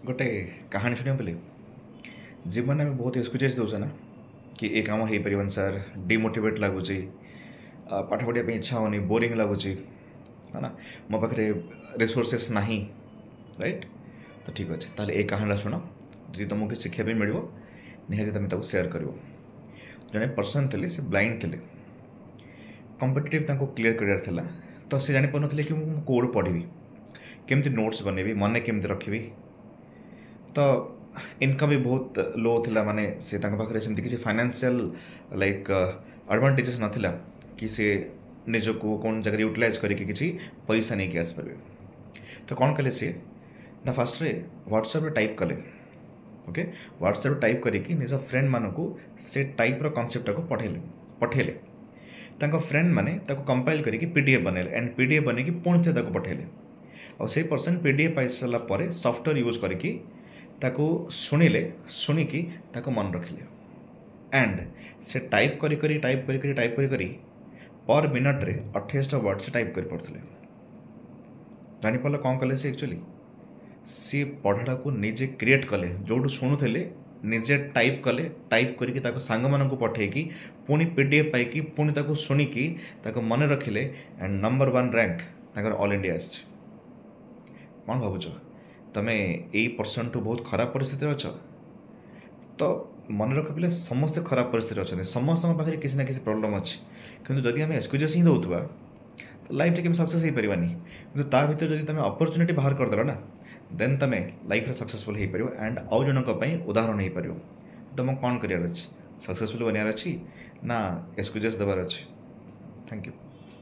गोटे कहानी शुणा बोले जीवन में बहुत एक्सक्यूजेस दौचे ना कि ये कम हो पार सर डिमोटिवेट लगुच पाठ पढ़ाई इच्छा होनी बोरिंग लगुच है ना मो पाखे रिसोर्सेस ना राइट। तो ठीक अच्छे ताले ये कहानी शुण जी तुमको किसी शिक्षा मिल निहाती तुम सेयार कर जड़े पर्सन थे से ब्लाइंड थे कॉम्पिटिटिव क्लीयर कर तो सी जापार ना कि मुझे कौड़ पढ़ी केमती नोट्स बनैबी मन केमती रखी तो इनकम भी बहुत लो थिला माने से पाखे सेमती किसी फाइनेंशियल लाइक एडवांटेजेस नाथिला कि से निजको कौन जगह यूटिलाइज करके किसी पैसा नहीं आस पारे। तो कौन कले सी ना फास्ट रे व्हाट्सएप रे टाइप कले ओके व्हाट्सएप टाइप करके निज फ्रेंड मानक से टाइप रो कॉन्सेप्ट को पठेले फ्रेंड माने कंपाइल करके पीडीएफ बनैले एंड पीडीएफ बनैकी पुणी थे पठेले और से पर्सन पीडीएफ पाई सारा पर सॉफ्टवेयर यूज करके शुणिले शुणिकी मन रखिले एंड से टाइप करी पर मिनट रे 28 वर्ड से टाइप कर पड़ते जापार कौन कले से एक्चुअली सी पढ़ाड़ा को निजे क्रिएट कले जो शुणुले निजे टाइप कले टाइप करके सांग मान पठेकी पुणी पीडीएफ पाई पुणी शुणिकी मन रखिले and number 1 rank all India आस कौन भावुच तमें यही पर्सन टू बहुत खराब परिस्थिति अच्छ तो मन रख पे समस्ते खराब परिस्थिति अच्छा समस्त पाखे किसी ना किसी प्रोब्लेम अच्छे कि जदि आम एक्सक्यूजेस ही दौथुआ तो लाइफ रे सक्सेस हो पारानी कि भर जब तुम अपरच्युनिटी बाहर करदेल ना देन तुम लाइफ सक्सेसफुल हो पार एंड आउ जन उदाहरण हो पार तुमको कौन करार अच्छे सक्सेसफुल बनवार अच्छी ना एक्सक्यूजेस देवार अच्छे। Thank you.